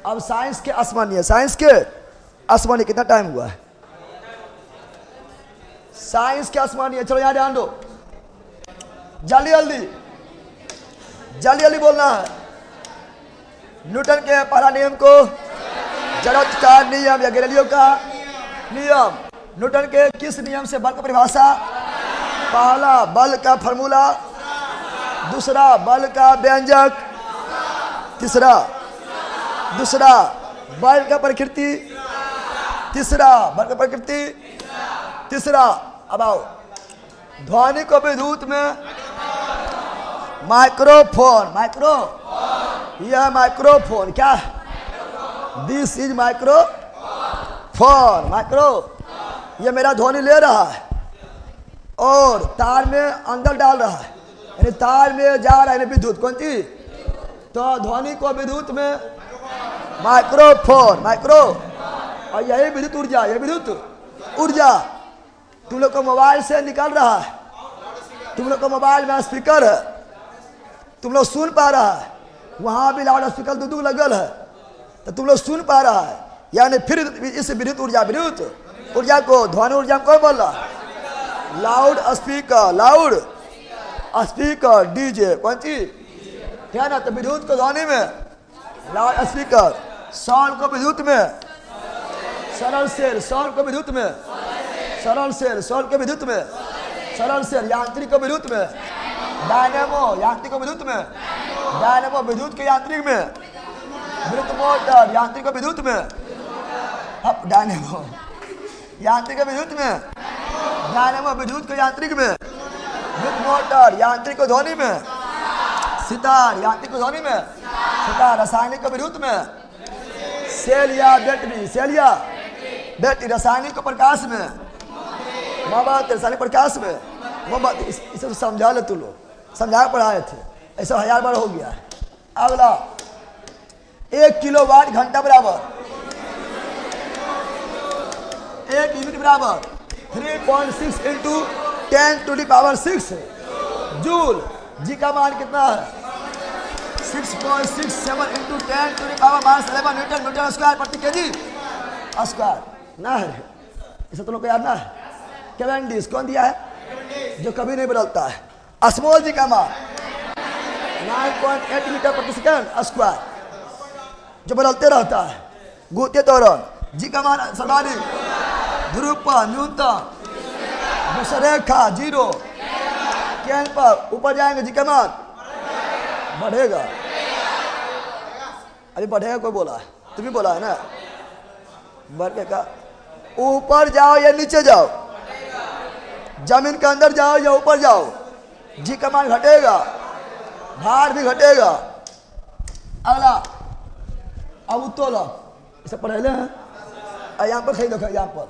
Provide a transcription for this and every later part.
अब साइंस के आसमानी है, साइंस के आसमानी। कितना टाइम हुआ है? साइंस के आसमानी है। चलो यहां ध्यान दो, जल्दी जल्दी जल्दी जल्दी बोलना है। न्यूटन के पहला नियम को, जड़त्व का नियम या गैलीलियो का नियम। न्यूटन के किस नियम से बल की परिभाषा? पहला बल का फॉर्मूला, दूसरा बल का व्यंजक, दूसरा बल का प्रकृति, तीसरा बल का प्रकृति, तीसरा। अब आओ, ध्वनि को विद्युत में माइक्रोफोन, यह माइक्रोफोन क्या है? This is microphone. यह मेरा ध्वनि ले रहा है और तार में अंदर डाल रहा है, यानी तार में जा रहा है विद्युत। कौन चीज? तो ध्वनि को विद्युत में माइक्रोफोन, और यही विद्युत ऊर्जा, यह विद्युत ऊर्जा तुम लोग को मोबाइल से निकल रहा है। तुम लोग को मोबाइल में स्पीकर है, तुम लोग सुन पा रहा है, वहां भी लाउड स्पीकर दो लगल है, तो तुम लोग सुन पा रहा है। यानी फिर इस विद्युत ऊर्जा को ध्वनि ऊर्जा कौन बोल रहा है? Loud speaker, DJ. कौन चीज? क्या ना? तो विद्युत को ध्वनि में लाउड स्पीकर, साउंड को विद्युत में सरल सेल, साउंड को विद्युत में सरल सेल, साउंड को विद्युत में सरल सेल, यांत्रिक को विद्युत में डायनेमो, यांत्रिक को विद्युत में डायनेमो, विद्युत के यांत्रिक में विद्युत मोटर, यांत्रिक को विद्युत में अब डायनेमो, यांत्रिक विद्युत में डायनेमो, विद्युत के यांत्रिक में विद्युत मोटर, यांत्रिक को ध्वनि में सितार, यांत्रिक को ध्वनि में सितार, रासायनिक को विद्युत में सेल या बैटरी, रासायनिक को प्रकाश में मोमबत्ती, रासायनिक प्रकाश में मोमबत्ती। इसे तो समझा ले, तू लोग समझा पढ़ाए थे, ऐसा 1000 बार हो गया है। अगला, 1 किलोवाट घंटा बराबर 1 यूनिट बराबर 3.6 इंटू 10⁻⁶ जूल। जी का मान कितना है? 6.67 इंटू 10⁻⁻11 न्यूटन स्क्वायर प्रति केजी स्क्वायर। ना है इसे तो लोग को याद ना है। कैवेंडिश कौन दिया है? जो कभी नहीं बदलता है। अस्मोल जी का मान 9.8 मीटर प्रति सेकंड स्क्वायर, जो बदलते रहता है घूमते दौरान। जी का मान सर्वाधिक, ध्रुव न्यूनतम, रेखा 0, केंद्र पर ऊपर जाएंगे जी का मान बढ़ेगा। अभी बढ़ेगा कोई बोला है? तुम्हें बोला है ना? बढ़ेगा। ऊपर जाओ या नीचे जाओ, जमीन के अंदर जाओ या ऊपर जाओ, जी का मान घटेगा, भार भी घटेगा। अगला, अब उत्तोलक, इसे पढ़े हैं। यहाँ पर सही देखो, यहाँ पर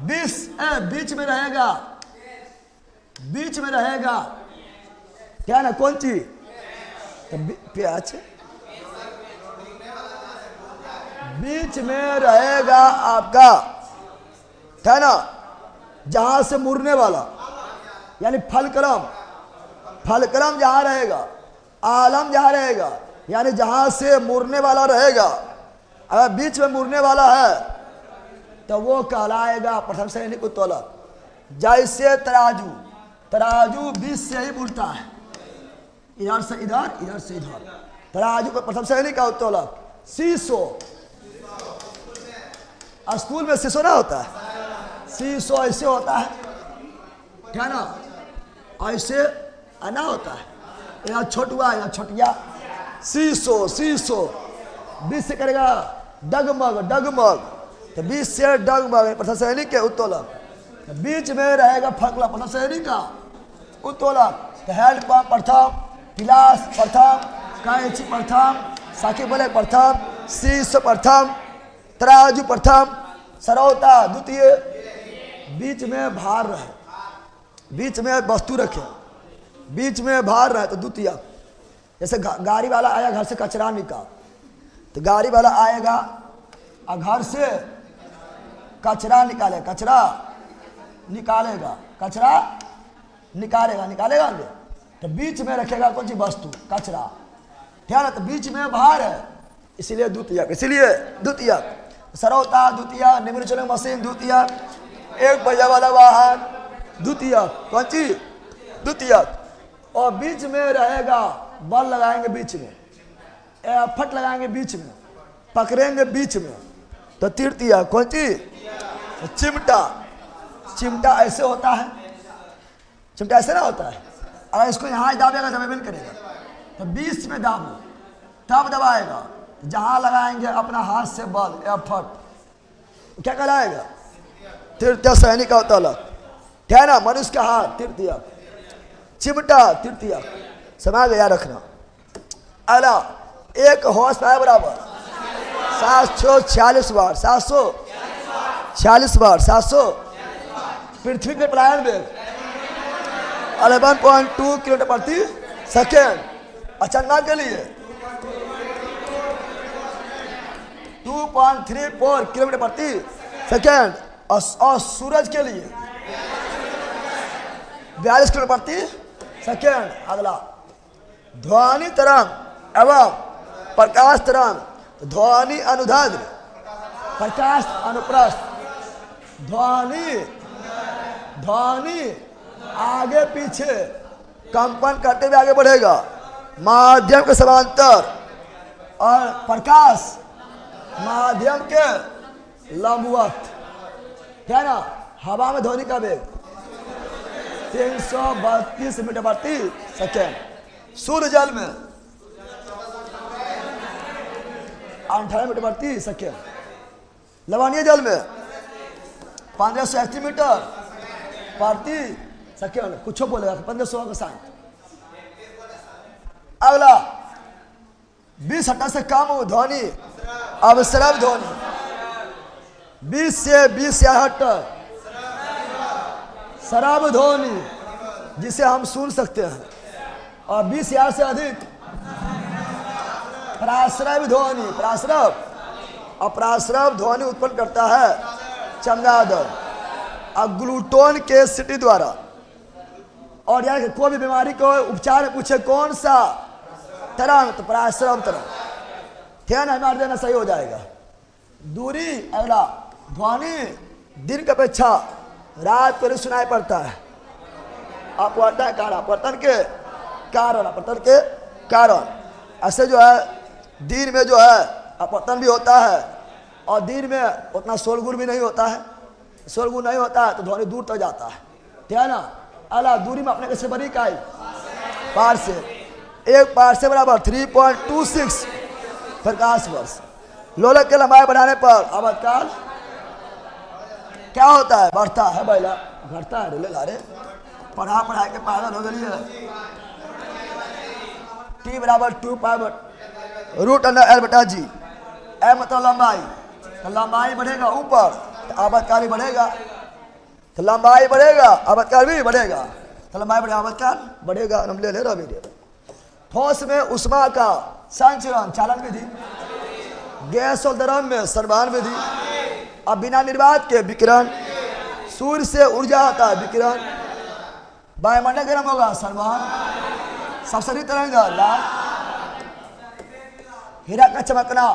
20 बीच में रहेगा क्या ना? कौन चीज? तो प्याज बीच में रहेगा आपका, है ना? जहां से मुड़ने वाला, यानी फलक्रम जहां रहेगा, आलम जहां रहेगा, यानी जहां से मुड़ने वाला रहेगा। अगर बीच में मुड़ने वाला है तो वो कहलाएगा प्रथम श्रेणी उत्तोलक। जैसे तराजू बीच से ही मुड़ता है, इधर से इधर, इधर से इधर, तराजू को प्रथम श्रेणी का उत्तोलक। शीशो, स्कूल में शीशो ना होता है? शीशो ऐसे होता है क्या ना? ऐसे ना होता है, या छोटुआ या छोटिया। शीशो बीच से करेगा डगमग, तो बीच से डगमग प्रथम श्रेणी के उत्तोलक। बीच में रहेगा फलकला प्रथम श्रेणी का उत्तोलक। तो हेड पंप प्रथम, गिलास प्रथम, कैंची प्रथम, साखी बोले प्रथम, शीश प्रथम, तराजू प्रथम, सरौता द्वितीय। बीच में भार रहे, बीच में वस्तु रखे, बीच में भार रहे तो द्वितीय। जैसे गाड़ी वाला आया घर से कचरा निकाल, तो गाड़ी वाला आएगा और घर से कचरा निकालेगा तो बीच में रखेगा कौन सी वस्तु? कचरा। क्या ना? तो बीच में भार है इसीलिए द्वितीयक, इसीलिए द्वितीयक। सरौता द्वितीयक, निम्न चलन मशीन द्वितीयक, एक पहिया वाला वाहन द्वितीयक। कौन चीज? द्वितीयक। और बीच में रहेगा, बल लगाएंगे बीच में, फट लगाएंगे बीच में, पकड़ेंगे बीच में, तो तृतीयक। कौन चीज? चिमटा। चिमटा ऐसे होता है, चिमटा ऐसे ना होता है। अगर इसको यहाँ दाबेगा जब विभिन्न करेगा, तो बीच में दाबो, तब दबाएगा। जहाँ लगाएंगे अपना हाथ से बल या फट, क्या कहलाएगा? तृतीय। सैनिक का होता अलग, क्या है ना? मनुष्य का हाथ तृतीयक, चिमटा तृतीयक। समझ गया, रखना। अगला, एक हॉर्स पावर बराबर 746 वाट, 746 वाट, 700। पृथ्वी के पलायन वेग 11.2 किलोमीटर प्रति सेकेंड। अचंगा के लिए 2.34 किलोमीटर प्रति सेकेंड। और सूरज के लिए 42 किलोमीटर प्रति सेकेंड। अगला, ध्वनि तरंग एवं प्रकाश तरंग। ध्वनि अनुदैर्ध्य, प्रकाश अनुप्रस्थ। ध्वनि आगे पीछे कंपन करते हुए आगे बढ़ेगा, माध्यम के समांतर। और प्रकाश माध्यम के लंबवत। क्या ना? हवा में ध्वनि का वेग 332 मीटर प्रति सेकेंड। सूर्य जल में 58 मीटर प्रति सेकेंड। लवणीय जल में 1580 मीटर प्रति सेकेंड। कुछ बोलेगा 1500 के साथ। अगला, 20 हट्टा से कम ध्वनि अवसरव ध्वनि। 20 से 20 हट्टा शराब ध्वनि, जिसे हम सुन सकते हैं। और 20,000 से अधिक प्राश्रव ध्वनि। प्राश्रव, अप्राश्रव ध्वनि उत्पन्न करता है चमगादड़ और ग्लूटोन के सिटी द्वारा। और यार कोई भी बीमारी को उपचार में पूछे कौन सा तरंग, तो प्राश्रव तरंग। ध्यान हमारे देना सही हो जाएगा। दूरी। अगला, ध्वनि दिन की अपेक्षा रात को सुनाई पड़ता है। अपवर्तन के कारण, अपवर्तन के कारण, अपवर्तन के कारण। ऐसे जो है दिन में जो है अपवर्तन भी होता है, और दिन में उतना शोरगुल भी नहीं होता है। शोरगुल नहीं होता है तो ध्वनि दूर तक जाता है। क्या ना? अला दूरी में अपने कैसे बड़ी इकाई पार से, एक पार से बराबर 3.26 प्रकाश वर्ष। लोलक के लंबाई बढ़ाने पर आवर्तकाल क्या होता है? बढ़ता है। बैला घटता है। रे लारे पढ़ा के पागल हो गई है। T बराबर 2π√L/G। ए मतलब लंबाई, तो लंबाई बढ़ेगा ऊपर तो आवर्तकाल भी बढ़ेगा। तो लंबाई बढ़ेगा, आवर्तकाल भी बढ़ेगा। तो लंबाई बढ़ेगा, आवर्तकाल बढ़ेगा। हम ले ले रहा। ठोस में उष्मा का संचरण चालन विधि। गैस और द्रव में सरबान विधि। अब बिना निर्वात के विकिरण। सूर्य से ऊर्जा आता है विकिरण। वायुमंडल गर्म होगा सरबान। सबसे तरंग लाल। हीरा का चमकना,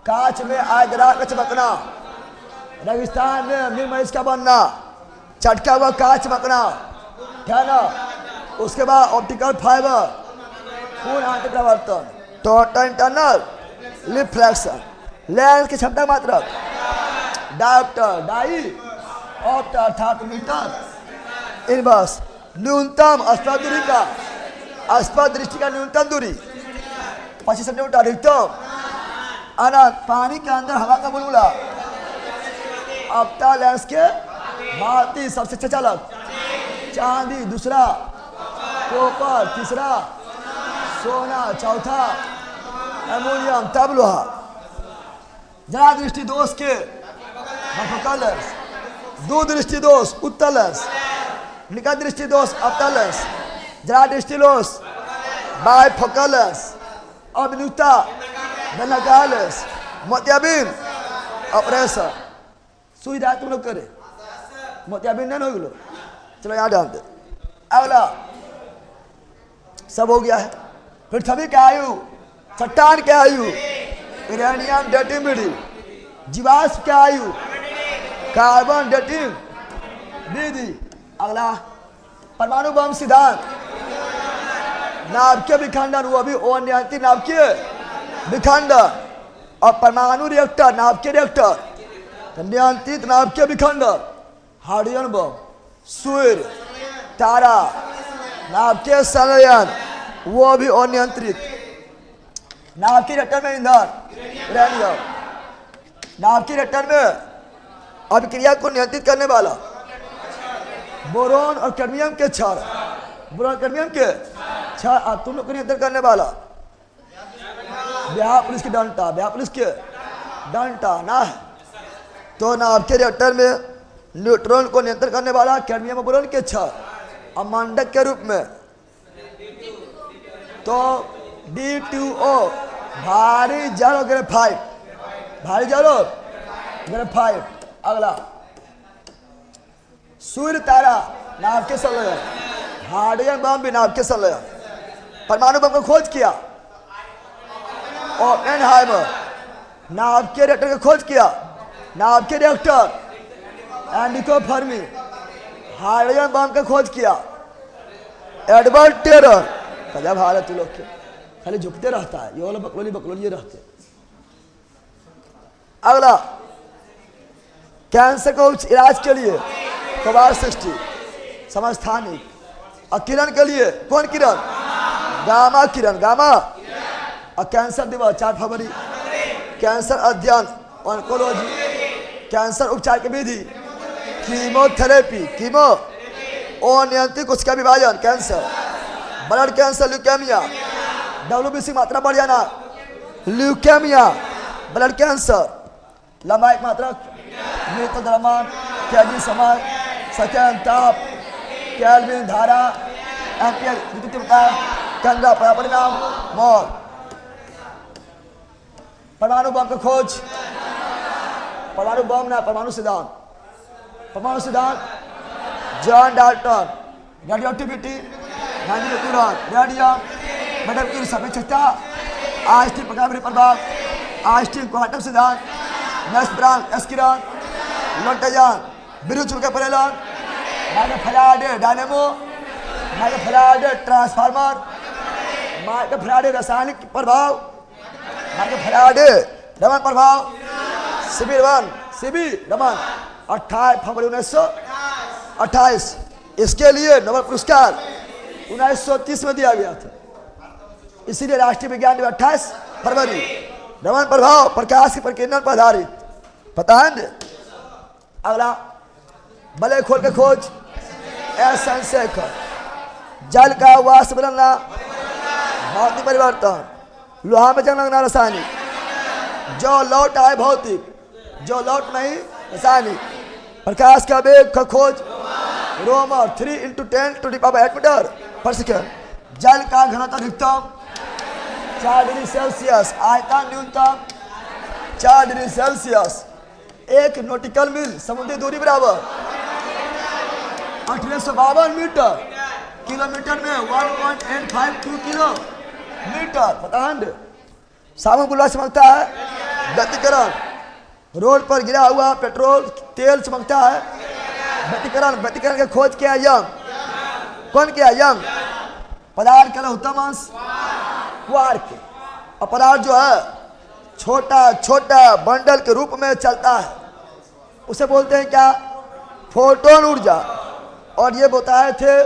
कांच में आयदरा का चमकना, रेगिस्तान में नीलमरीच का बनना, चटका हुआ कांच चमकना, क्या ना? उसके बाद ऑप्टिकल फाइबर, पूर्ण आंतरिक परिवर्तन, टोटल इंटरनल रिफ्लेक्शन, लेंस की क्षमता मात्रक, डायोप्टर, डाई ऑप्टर अर्थात मीटर इनवर्स, न्यूनतम स्पर्श दूरी का, स्पर्श दृष्टि का न्यूनतम दूरी 25 सेंटीमीटर अधिकतम। अनंत पानी के अंदर हवा का बुलबुला, अपता लेंस के भांति सबसे अच्छा चालक, चांदी दूसरा, कॉपर तीसरा, सोना चौथा, एल्युमिनियम तब लोहा। जरा दृष्टि दोष के बाइफोकल लेंस, दो दृष्टि दोष उत्तल लेंस, निकट दृष्टि दोष अपतल लेंस, जरा दृष्टि दोष बाइफोकल लेंस, अभिनुता बेलनाकार लेंस, मोतियाबिंद ऑपरेशन। सुविधा तुम लोग करे, मोतियाबिंद नहीं हो गलो। चलो यहाँ डाल दे। अगला सब हो गया है। पृथ्वी के आयु, चट्टान के आयु यूरेनियम डेटिंग विधि, जीवाश्म के आयु, कार्बन डेटिंग विधि। अगला परमाणु बम सिद्धांत, नाभिकीय विखंडन, वो भी अनियंत्रित नाभिकीय विखंडन। और परमाणु रिएक्टर, नाभिकीय रिएक्टर, नियंत्रित नाभिकीय विखंडन। हाइड्रोजन बम, सूर्य, तारा, नाभिकीय संलयन, वो भी अनियंत्रित। नाभिकीय रिएक्टर में ईंधन, यूरेनियम। नाभिकीय रिएक्टर में अभिक्रिया को नियंत्रित करने वाला बोरोन और कैडमियम के क्षार, बोरोन कैडमियम के क्षार तुम लोग को नियंत्रित करने वाला बिहार पुलिस की डंडा, बिहार पुलिस के डंडा ना है। तो नाभिकीय रिएक्टर में न्यूट्रॉन को नियंत्रित करने वाला कैडमियम और बोरोन के क्षार। अब मंडक के रूप में तो D2O, भारी जल और ग्रेफाइट, भारी जल और ग्रेफाइट। अगला सूर्य, तारा, नाभिकीय संलयन। हाइड्रोजन बम भी नाभिकीय संलयन। परमाणु बम को खोज किया ओपेनहाइमर। नाभिकीय रिएक्टर की खोज किया, नाभिकीय रिएक्टर एंरिको फर्मी। हाइड्रोजन बम का खोज किया एडवर्ड टेलर। कजा भारत लोग के खाली झुकते रहता है, ये वाला बकलोली बकलोली रहते। अगला कैंसर को इलाज के लिए कबाड़ सृष्टि समस्थानिक। और किरण के लिए कौन किरण? गामा किरण, गामा। और कैंसर दिवस 4 फरवरी, कैंसर अध्ययन ऑन्कोलॉजी, कैंसर उपचार की विधि, कीमोथेरेपी, कीमो अनियंत्रित कोशिका विभाजन, cancer, blood cancer, leukaemia, WBC मात्रा बढ़ जाना, ल्यूकेमिया, ब्लड कैंसर, लंबाई मात्रक, मृत्यु द्रव्यमान, केजी समय, सेकेंड ताप, केल्विन धारा, एम्पियर विद्युत तीव्रता, केंद्र परिणाम, मौत। परमाणु बम की खोज, परमाणु बम ना परमाणु सिद्धांत, परमाणु सिद्धांत John Dalton. Radioactivity, radium, madam की सापेक्षता, आइंस्टीन प्रकाश प्रभाव, आइंस्टीन क्वांटम सिद्धांत, नेल्स ब्रांक एस-किरण, लोंटेजान विद्युत चुंबकीय परिवहन, Michael Faraday dynamo, Michael Faraday transformer, Michael Faraday रासायनिक प्रभाव, माइकल फैराडे रमन प्रभाव, सीबी रमन। 28 फरवरी 1928 इसके लिए नोबेल पुरस्कार 1930 में दिया गया था। इसीलिए राष्ट्रीय विज्ञान दिवस 28 फरवरी। रमन प्रभाव प्रकाश की प्रकीर्णन पर आधारित, पता है। अगला ब्लैक होल के खोज एस चंद्रशेखर। जल का वाष्प बनना, भौतिक परिवर्तन, लोहा में जंग लगना रासायनिक, जो लौट आए भौतिक, जो लौट नहीं रासायनिक। प्रकाश का वेग का खोज रोमर 3 × 10⁸ मीटर पर सेकेंड। जल का घनत्व अधिकतम 4 डिग्री सेल्सियस, आयतन न्यूनतम 4 डिग्री सेल्सियस। 1 नॉटिकल मील समुद्री दूरी बराबर 1852 मीटर। किलोमीटर में 1.852 किलोमीटर, पता है। सामूहिक बुलवा चमकता है, व्यतिकरण। रोड पर गिरा हुआ पेट्रोल तेल चमकता है, व्यतिकरण। व्यतिकरण की खोज किया यंग, कौन किया? यंग। पदार्थ का उत्तम अंश क्वार्क। और पदार्थ जो है छोटा छोटा बंडल के रूप में चलता है, उसे बोलते हैं क्या? फोटोन ऊर्जा। और ये बताए थे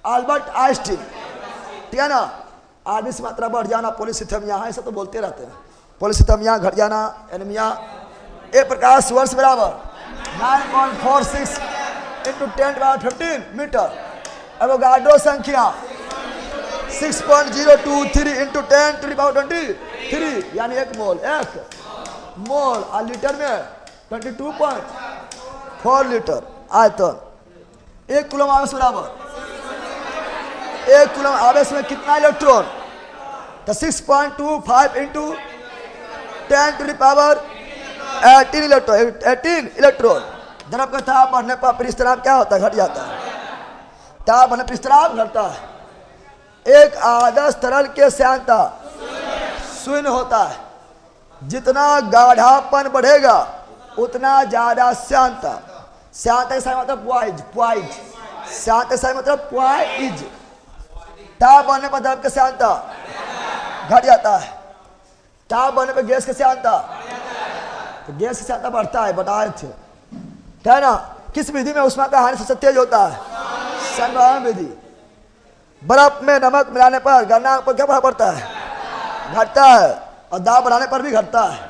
अल्बर्ट आइंस्टीन, ठीक है ना। आदमी से मात्रा बढ़ जाना, पॉलीसिथेमिया, ऐसा तो बोलते रहते हैं। पॉलीसिथेमिया घट जाना, एनीमिया। एक प्रकाश वर्ष बराबर 9.46 × 10⁻15 मीटर। एवोगाड्रो संख्या 6.023 × 10⁻23 यानी 1 मोल। 1 मोल और लीटर में 22.4 लीटर। आयतन 1 कूलम आवेश बराबर 1 कूलम आवेश में कितना इलेक्ट्रॉन? तो 6.25 × 10⁻18 इलेक्ट्रॉन। 18 इलेक्ट्रॉन। द्रव का ताप बढ़ने पर पृष्ठताप क्या होता है? घट जाता है। ताप बढ़ने पृष्ठताप घटता है। एक आदर्श तरल के श्यानता शून्य होता है। जितना गाढ़ापन बढ़ेगा उतना ज्यादा शांत। शांत का सही मतलब वाइज, वाइज। शांत का सही मतलब वाइज। ताप बनने पर द्रव का शांत घट जाता है, ताप बनने पर गैस का शांत, तो गैस की शांत बढ़ता है, बताए थे है ना। किस विधि में उष्मा का हानि सबसे तेज होता है? संवहन विधि। बर्फ में नमक मिलाने पर गलनांक पर क्या प्रभाव पड़ता है? घटता है, और दाब बढ़ाने पर भी घटता है।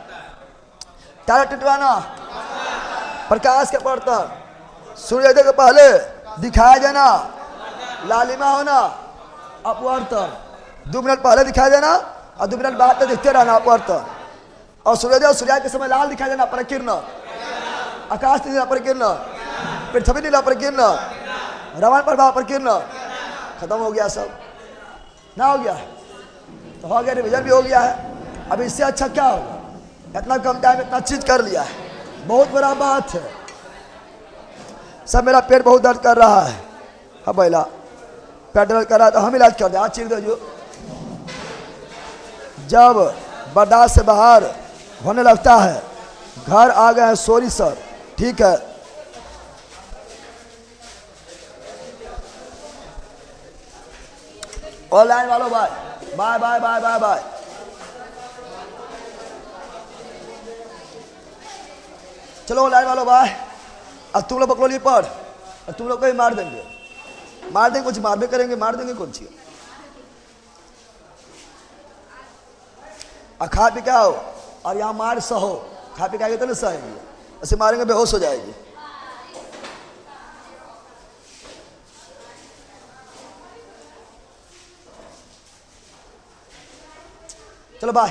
तारा टिटवाना, प्रकाश के पड़ता, सूर्योदय के पहले दिखाया देना, लालिमा होना, अपवर्तन। 2 मिनट पहले दिखाई देना और 2 मिनट बाद तक दिखते रहना, अपवर्तन। और सूर्योदय और सूर्यास्त के समय लाल दिखाई देना, परिकिरण। आकाश नीला परिकिरण, पृथ्वी नीला परिकिरण, रमण प्रभाव परिकिरण। खत्म हो गया सब ना? हो गया तो हो गया, रिविजन भी हो गया है। अब इससे अच्छा क्या होगा? इतना कम टाइम इतना चीज कर लिया है, बहुत बड़ा बात है। सब मेरा पेट बहुत दर्द कर रहा है। हाँ बैला, पेट दर्द कर रहा है तो हम इलाज कर दे। आज चीर दो जो जब बर्दाश्त से बाहर होने लगता है, घर आ गए हैं सॉरी सर, ठीक है। ऑनलाइन वालों bye bye bye bye bye bye. चलो ऑनलाइन वालों बाय। अब तुम लोग बकलोली पढ़, अब तुम लोग को ही मार देंगे, मार देंगे, कुछ मार भी करेंगे, मार देंगे कौन सी। और खा पी के आओ, और यहाँ मार सहो, खा पी के आगे तो नहीं सहेंगे, ऐसे मारेंगे बेहोश हो जाएगी। चलो बाय।